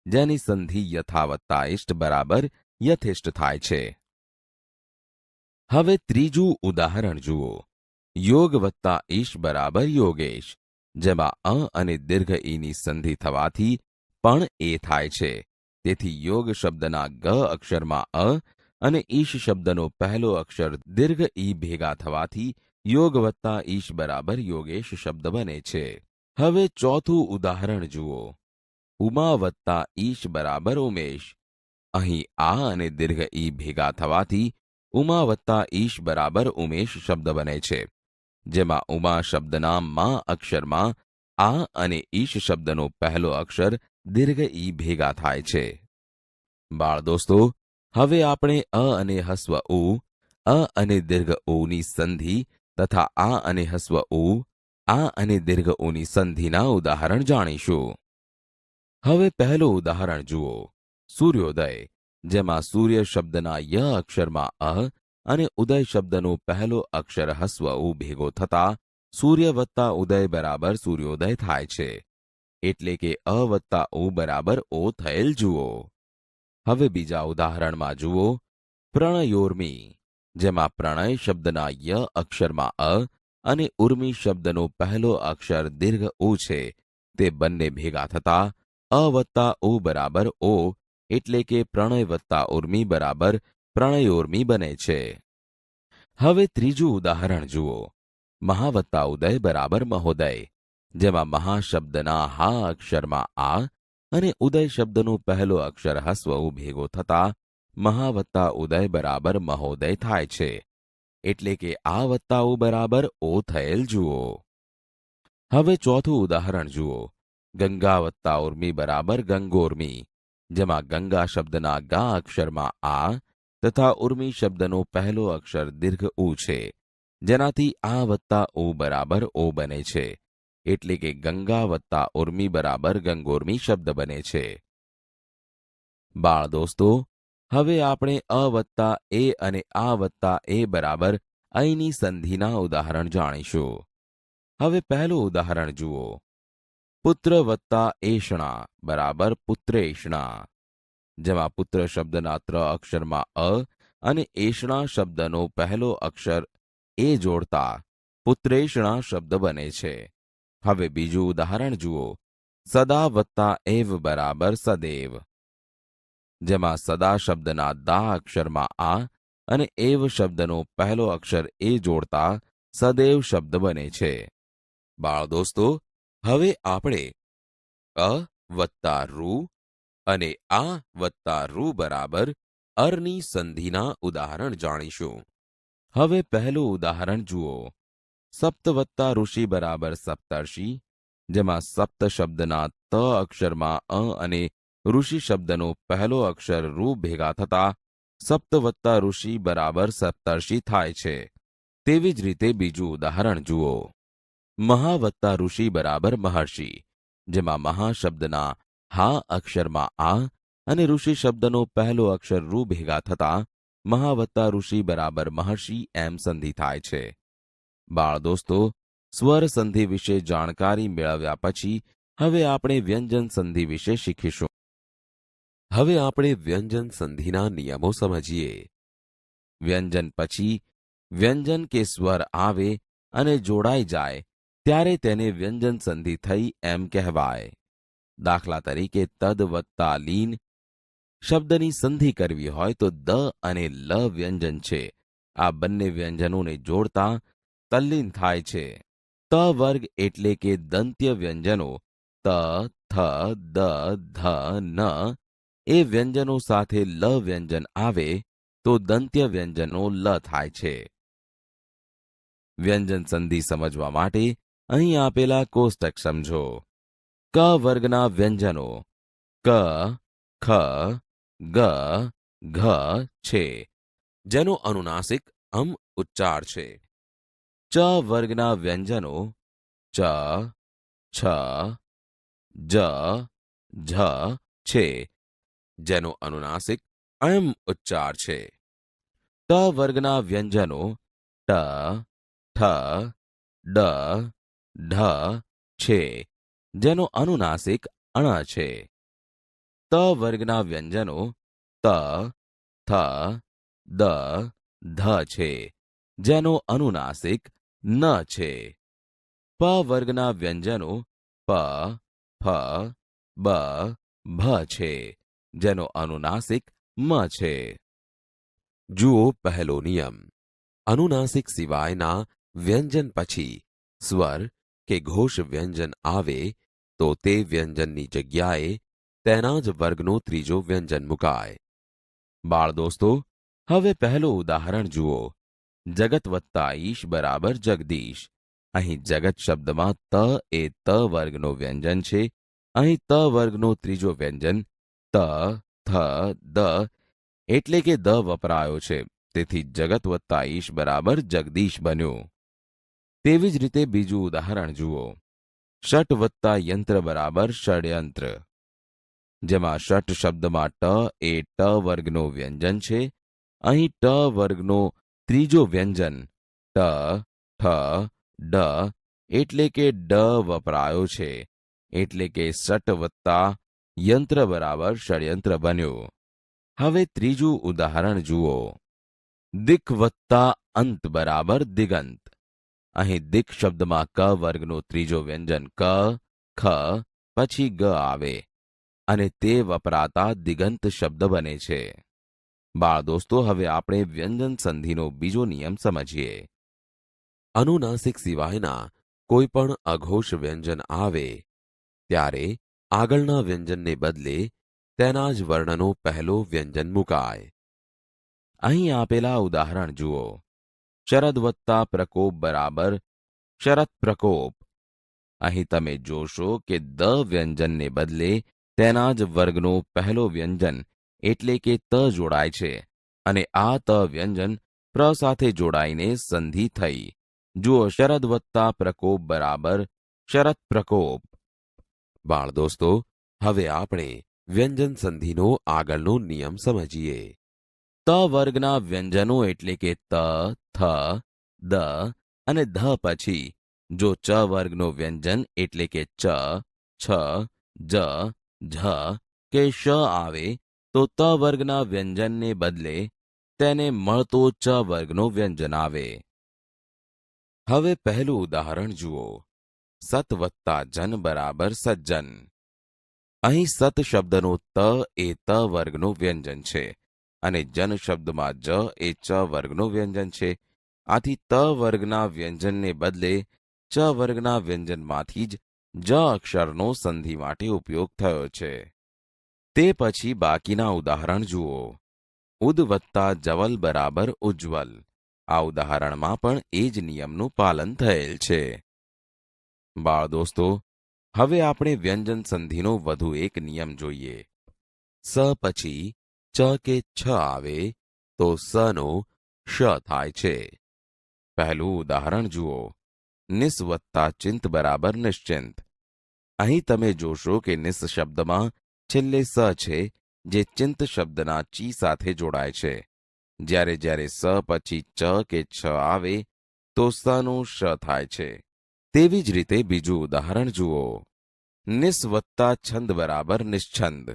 જેની સંધિ યથા વત્તા ઇષ્ટ બરાબર યથેષ્ટ થાય છે. હવે ત્રીજું ઉદાહરણ જુઓ. યોગ વત્તા ઈશ બરાબર યોગેશ, જેમાં અ અને દીર્ઘ ઈની સંધિ થવાથી પણ એ થાય છે. તેથી યોગ શબ્દના ગ અક્ષરમાં અ અને ઈશ શબ્દનો પહેલો અક્ષર દીર્ઘ ઈ ભેગા થવાથી યોગ વત્તા ઈશ બરાબર યોગેશ શબ્દ બને છે. હવે ચોથું ઉદાહરણ જુઓ. ઉમા વત્તા ઈશ બરાબર ઉમેશ. અહીં આ અને દીર્ઘ ઈ ભેગા થવાથી ઉમા વત્તા ઈશ બરાબર ઉમેશ શબ્દ બને છે, જેમાં ઉમા શબ્દના મા અક્ષરમાં આ અને ઈશ શબ્દનો પહેલો અક્ષર દીર્ઘ ઈ ભેગા થાય છે. બાળ દોસ્તો, હવે આપણે અ અને હસ્વ ઉ, અ અને દીર્ઘ ઉની સંધિ તથા આ અને હસ્વ ઉ, આ અને દીર્ઘ ઉની સંધિના ઉદાહરણ જાણીશું. હવે પહેલું ઉદાહરણ જુઓ. સૂર્યોદય, જેમાં સૂર્ય શબ્દના ય અક્ષરમાં અ અને ઉદય શબ્દનો પહેલો અક્ષર હસ્વ ઉ ભેગો થતા સૂર્ય વત્તા ઉદય બરાબર સૂર્યોદય થાય છે. એટલે કે અ વત્તા ઉ બરાબર ઓ થયેલ જુઓ. હવે બીજા ઉદાહરણમાં જુઓ. પ્રણયોર્મી, જેમાં પ્રણય શબ્દના ય અક્ષરમાં અ અને ઉર્મી શબ્દનો પહેલો અક્ષર દીર્ઘ ઉ છે. તે બંને ભેગા થતા અ વત્તા ઉ બરાબર ઓ, એટલે કે પ્રણય વત્તા ઉર્મી બરાબર પ્રણયોર્મી બને છે. હવે ત્રીજું ઉદાહરણ જુઓ. મહા વત્તા ઉદય બરાબર મહોદય, જેમાં મહા શબ્દના હા અક્ષરમાં આ અને ઉદય શબ્દનો પહેલો અક્ષર હસ્વ ઉ ભેગો થતા મહા વત્તા ઉદય બરાબર મહોદય થાય છે. એટલે કે આ વત્તા ઉ બરાબર ઓ થયેલ જુઓ. હવે ચોથું ઉદાહરણ જુઓ. ગંગા વત્તા ઉર્મી બરાબર ગંગોર્મી, જેમાં ગંગા શબ્દના ગા અક્ષરમાં આ તથા ઉર્મી શબ્દનો પહેલો અક્ષર દીર્ઘ ઉ છે, જેનાથી આ વત્તા ઉ બરાબર ઓ બને છે. એટલે કે ગંગા વત્તા ઉર્મી બરાબર ગંગોર્મી શબ્દ બને છે. બાળ દોસ્તો, હવે આપણે અ વત્તા એ અને આ વત્તા એ બરાબર અહીંની સંધિના ઉદાહરણ જાણીશું. હવે પહેલું ઉદાહરણ જુઓ. પુત્ર વત્તા એષણા બરાબર પુત્રેષણા, જેમાં પુત્ર શબ્દના ત્ર અક્ષરમાં અ અને એષણા શબ્દનો પહેલો અક્ષર એ જોડતા પુત્રેષણા શબ્દ બને છે. હવે બીજું ઉદાહરણ જુઓ. સદા વત્તા એવ બરાબર સદૈવ, જેમાં સદા શબ્દના દા અક્ષરમાં આ અને એવ શબ્દનો પહેલો અક્ષર એ જોડતા સદેવ શબ્દ બને છે. બાળ દોસ્તો, હવે આપણે અ વત્તા રૂ અને આ વત્તા રૂ બરાબર અરની સંધિના ઉદાહરણ જાણીશું. હવે પહેલું ઉદાહરણ જુઓ. સપ્ત વત્તા ઋષિ બરાબર સપ્તર્ષિ, જેમાં સપ્ત શબ્દના ત અક્ષરમાં અ અને ઋષિ શબ્દનો પહેલો અક્ષર રૂ ભેગા થતા સપ્ત વત્તા ઋષિ બરાબર સપ્તર્ષિ થાય છે. તેવી જ રીતે બીજું ઉદાહરણ જુઓ. મહા વત્તા ઋષિ બરાબર મહર્ષિ, જેમાં મહા શબ્દના હા અક્ષરમાં આ અને ઋષિ શબ્દનો પહેલો અક્ષર રૂ ભેગા થતા મહા વત્તા ઋષિ બરાબર મહર્ષિ એમ સંધિ થાય છે. બાળ દોસ્તો, સ્વર સંધિ વિશે જાણકારી મેળવ્યા પછી હવે આપણે વ્યંજન સંધિ વિશે શીખીશું. હવે આપણે વ્યંજન સંધિના નિયમો સમજીએ. વ્યંજન પછી વ્યંજન કે સ્વર આવે અને જોડાઈ જાય ત્યારે તેને વ્યંજન સંધિ થઈ એમ કહેવાય. દાખલા તરીકે તદ વત્તા લીન શબ્દની સંધિ કરવી હોય તો દ અને લ વ્યંજન છે. આ બંને વ્યંજનોને જોડતા તલ્લીન થાય છે. ત વર્ગ એટલે કે દંત્ય વ્યંજનો ત, થ, દ, ધ, ન એ વ્યંજનો સાથે લ વ્યંજન આવે તો દંત્ય વ્યંજનો લ થાય છે. વ્યંજન સંધિ સમજવા માટે અહીં આપેલા કોષ્ટક સમજો. ક વર્ગના વ્યંજનો ક, ખ, ગ, ઘ છે, જેનો અનુનાસિક અમ ઉચ્ચાર છે. ચ વર્ગના વ્યંજનો ચ, છ, જ, ઝ છે, જેનો અનુનાસિક અયમ ઉચ્ચાર છે. ટ વર્ગના વ્યંજનો ટ, ઠ, ડ, ઢ છે, જેનો અનુનાસિક અણ છે. ત વર્ગના વ્યંજનો ત, થ, દ, ધ છે, જેનો અનુનાસિક ન છે. પ વર્ગના વ્યંજનો પ, ફ, બ, ભ છે, જેનો અનુનાસિક મ છે. જુઓ પહેલો નિયમ. અનુનાસિક સિવાયના વ્યંજન પછી સ્વર કે ઘોષ વ્યંજન આવે તો તે વ્યંજનની જગ્યાએ તેના જ વર્ગનો ત્રીજો વ્યંજન મુકાય. બાળ દોસ્તો, હવે પહેલું ઉદાહરણ જુઓ. જગત વત્તા ઈશ બરાબર જગદીશ. અહીં જગત શબ્દમાં ત એ ત વર્ગનો વ્યંજન છે. અહીં ત વર્ગનો ત્રીજો વ્યંજન ત, થ, દ એટલે કે દ વપરાયો છે. તેથી જગત વત્તા ઈશ બરાબર જગદીશ બન્યું. તેવી જ રીતે બીજું ઉદાહરણ જુઓ. ષટ વત્તા યંત્ર બરાબર ષડયંત્ર, જેમાં ષટ શબ્દમાં ટ એ ટ વર્ગનો વ્યંજન છે. અહીં ટ વર્ગનો ત્રીજો વ્યંજન ટ, ઠ, ડ એટલે કે ડ વપરાયો છે. એટલે કે ષટ વત્તા યંત્ર બરાબર ષડયંત્ર બન્યું. હવે ત્રીજું ઉદાહરણ જુઓ. દિક વત્તા અંત બરાબર દિગંત. અહીં દિક શબ્દમાં ક વર્ગનો ત્રીજો વ્યંજન ક, ખ પછી ગ આવે અને તે વપરાતા દિગંત શબ્દ બને છે. બાળ દોસ્તો, હવે આપણે વ્યંજન સંધિનો બીજો નિયમ સમજીએ. અનુનાસિક સિવાયના કોઈ પણ અઘોષ વ્યંજન આવે ત્યારે આગળના વ્યંજનને બદલે તેના જ વર્ણનો પહેલો વ્યંજન મુકાય. અહીં આપેલા ઉદાહરણ જુઓ. શરદ વત્તા પ્રકોપ બરાબર શરત પ્રકોપ. અહીં તમે જોશો કે દ વ્યંજનને બદલે તેના જ વર્ગનો પહેલો વ્યંજન એટલે કે ત જોડાય છે અને આ ત વ્યંજન પ્ર સાથે જોડાઈને સંધિ થઈ. જુઓ, શરદ વત્તા પ્રકોપ બરાબર શરત પ્રકોપ. બાળ દોસ્તો, હવે આપણે વ્યંજન સંધિનો આગળનો નિયમ સમજીએ. ત વર્ગના વ્યંજનો એટલે કે ત, થ, દ અને ધ પછી જો ચ વર્ગનો વ્યંજન એટલે કે ચ, છ, જ, ઝ કે શ આવે તો ત વર્ગના વ્યંજનને બદલે તેને મળતો ચ વર્ગનો વ્યંજન આવે. હવે પહેલું ઉદાહરણ જુઓ. સત વત્તા જન બરાબર સજ્જન. અહીં સત શબ્દનો ત એ ત વર્ગનો વ્યંજન છે અને જન શબ્દમાં જ એ ચ વર્ગનો વ્યંજન છે. આથી ત વર્ગના વ્યંજનને બદલે ચ વર્ગના વ્યંજનમાંથી જ જ અક્ષરનો સંધિ માટે ઉપયોગ થયો છે. તે પછી બાકીના ઉદાહરણ જુઓ. ઉદ વત્તા જવલ બરાબર ઉજ્જવલ. આ ઉદાહરણમાં પણ એ જ નિયમનું પાલન થયેલ છે. બાળ દોસ્તો, હવે આપણે વ્યંજન સંધિનો વધુ એક નિયમ જોઈએ. સ પછી ચ કે છ આવે તો સનો શ થાય છે. પહેલું ઉદાહરણ જુઓ. નિસ વત્તા ચિંત બરાબર નિશ્ચિંત. અહીં તમે જોશો કે નિસ શબ્દમાં છેલ્લે સ છે, જે ચિંત શબ્દના ચી સાથે જોડાય છે. જ્યારે જ્યારે સ પછી ચ કે છ આવે તો સનું શ થાય છે. તેવી જ રીતે બીજું ઉદાહરણ જુઓ. નિસ વત્તા છંદ બરાબર નિશ્છંદ.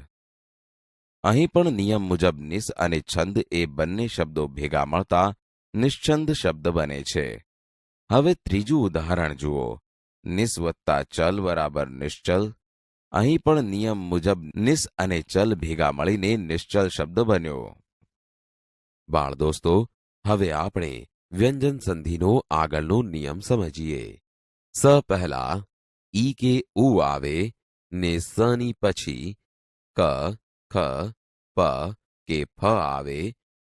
અહીં પણ નિયમ મુજબ નિસ અને છંદ એ બંને શબ્દો ભેગા મળતા નિશ્છંદ શબ્દ બને છે. હવે ત્રીજું ઉદાહરણ જુઓ. નિસ વત્તા ચલ બરાબર નિશ્ચલ. અહીં પણ નિયમ મુજબ નિસ અને ચલ ભેગા મળીને નિશ્ચલ શબ્દ બન્યો. બાળ દોસ્તો, હવે આપણે વ્યંજન સંધિનો આગળનો નિયમ સમજીએ. સ પહેલા ઈ કે ઉ આવે ને સની પછી ક, ખ, પ કે ફ આવે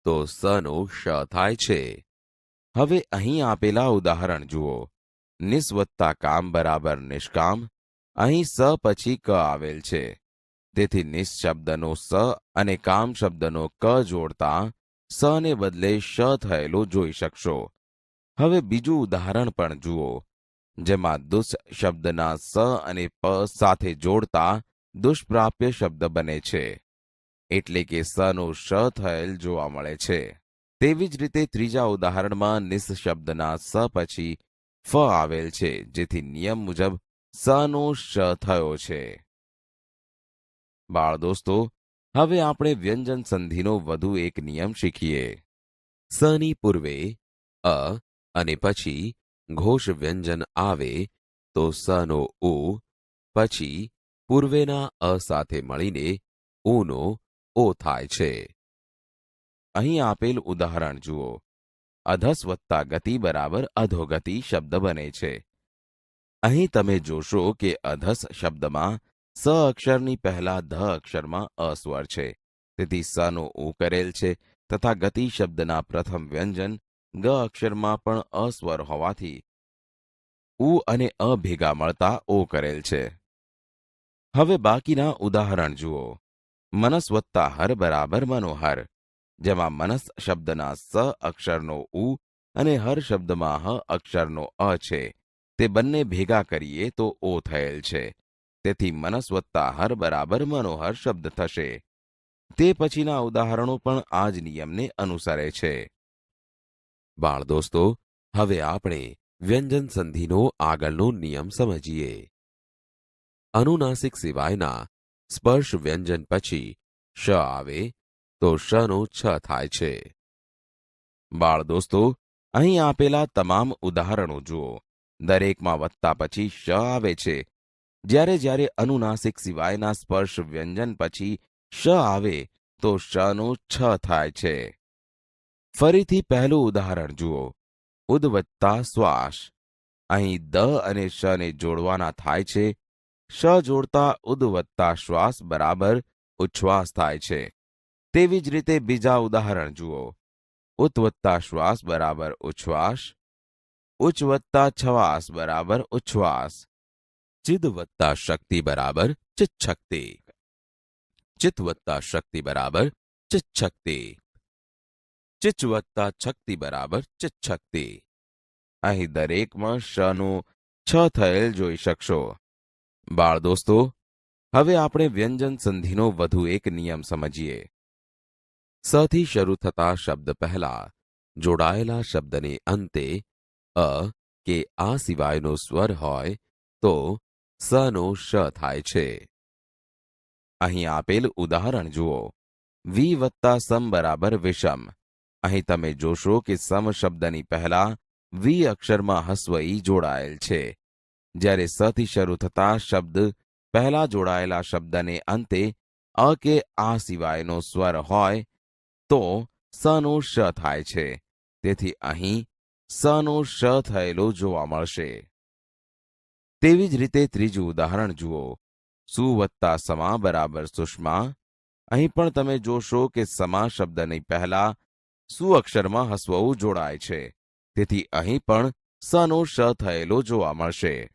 તો સનો શ થાય છે. હવે અહીં આપેલા ઉદાહરણ જુઓ. નિસ વત્તા કામ બરાબર નિષ્કામ. અહીં સ પછી ક આવેલ છે. તેથી નિસ શબ્દનો સ અને કામ શબ્દનો ક જોડતા સ ને બદલે શ થયેલો જોઈ શકશો. હવે બીજું ઉદાહરણ પણ જુઓ, જેમાં દુષ શબ્દના સ અને પ સાથે જોડતા દુષ્પ્રાપ્ય શબ્દ બને છે. એટલે કે સનો શ થયેલ જોવા મળે છે. તેવી જ રીતે ત્રીજા ઉદાહરણમાં નિસ શબ્દના સ પછી ફ આવેલ છે, જેથી નિયમ મુજબ સનો શ થયો છે. બાળ દોસ્તો, હવે આપણે વ્યંજન સંધિનો વધુ એક નિયમ શીખીએ. સની પૂર્વે અ અને પછી ઘોષ વ્યંજન આવે તો સનો ઉ પછી પૂર્વેના અ સાથે મળીને ઉનો ઓ થાય છે. અહીં આપેલ ઉદાહરણ જુઓ. અધસ વત્તા ગતિ બરાબર અધોગતિ શબ્દ બને છે. અહીં તમે જોશો કે અધસ શબ્દમાં સ અક્ષરની પહેલા ધ અક્ષરમાં અ સ્વર છે. તેથી સનો ઉ કરેલ છે તથા ગતિ શબ્દના પ્રથમ વ્યંજન ગ અક્ષરમાં પણ અ સ્વર હોવાથી ઉ અને અ ભેગા મળતા ઓ કરેલ છે. હવે બાકીના ઉદાહરણ જુઓ. મનસ વત્તા હર બરાબર મનોહર. જેમાં મનસ શબ્દના સ અક્ષરનો ઉ અને હર શબ્દમાં હ અક્ષરનો અ છે. તે બંને ભેગા કરીએ તો ઓ થયેલ છે. તેથી મનસ વત્તા હર બરાબર મનોહર શબ્દ થશે. તે પછીના ઉદાહરણો પણ આ જ નિયમને અનુસરે છે. બાળ દોસ્તો, હવે આપણે વ્યંજન સંધિનો આગળનો નિયમ સમજીએ. અનુનાસિક સિવાયના સ્પર્શ વ્યંજન પછી શ આવે તો શનો છ થાય છે. બાળ દોસ્તો, અહીં આપેલા તમામ ઉદાહરણો જુઓ. દરેકમાં વત્તા પછી શ આવે છે. જ્યારે જ્યારે અનુનાસિક સિવાયના સ્પર્શ વ્યંજન પછી શ આવે તો શનો છ થાય છે. ફરીથી પહેલું ઉદાહરણ જુઓ. ઉદ વત્તા શ્વાસ. અહીં દ અને શને જોડવાના થાય છે. શ જોડતા ઉદ વત્તા શ્વાસ બરાબર ઉચ્છ્વાસ થાય છે. તેવી જ રીતે બીજા ઉદાહરણ જુઓ. ઉત વત્તા શ્વાસ બરાબર ઉચ્છ્વાસ. ઉચ્ચ વત્તા છવાસ બરાબર ઉચ્છ્વાસ. ચિદ વત્તા શક્તિ બરાબર ચિચ્છક્તિ. ચિત વત્તા શક્તિ બરાબર ચિચ્છક્તિ. ચિચ વત્તા છક્તિ બરાબર ચિચ્છક્તિ. અહીં દરેકમાં શનું છ થયેલ જોઈ શકશો. બાળ દોસ્તો, હવે આપણે વ્યંજન સંધિનો વધુ એક નિયમ સમજીએ. સથી શરૂ થતા શબ્દ પહેલા જોડાયેલા શબ્દને અંતે અ કે આ સિવાયનો સ્વર હોય તો સનો શ થાય છે. અહીં આપેલ ઉદાહરણ જુઓ. વી વત્તા સમ બરાબર વિષમ. અહીં તમે જોશો કે સમ શબ્દની પહેલા વી અક્ષરમાં હસ્વ ઈ જોડાયેલ છે. જ્યારે સથી શરૂ થતા શબ્દ પહેલા જોડાયેલા શબ્દને અંતે અ કે આ સિવાયનો સ્વર હોય તો સનો શ થાય છે. તેથી અહીં સનો શ થયેલો જોવા મળશે. તેવી જ રીતે ત્રીજું ઉદાહરણ જુઓ. સુ વત્તા સમા બરાબર સુષ્મા. અહીં પણ તમે જોશો કે સમા શબ્દની પહેલા સુ અક્ષરમાં હસવું જોડાય છે. તેથી અહીં પણ સનો શ થયેલો જોવા મળશે.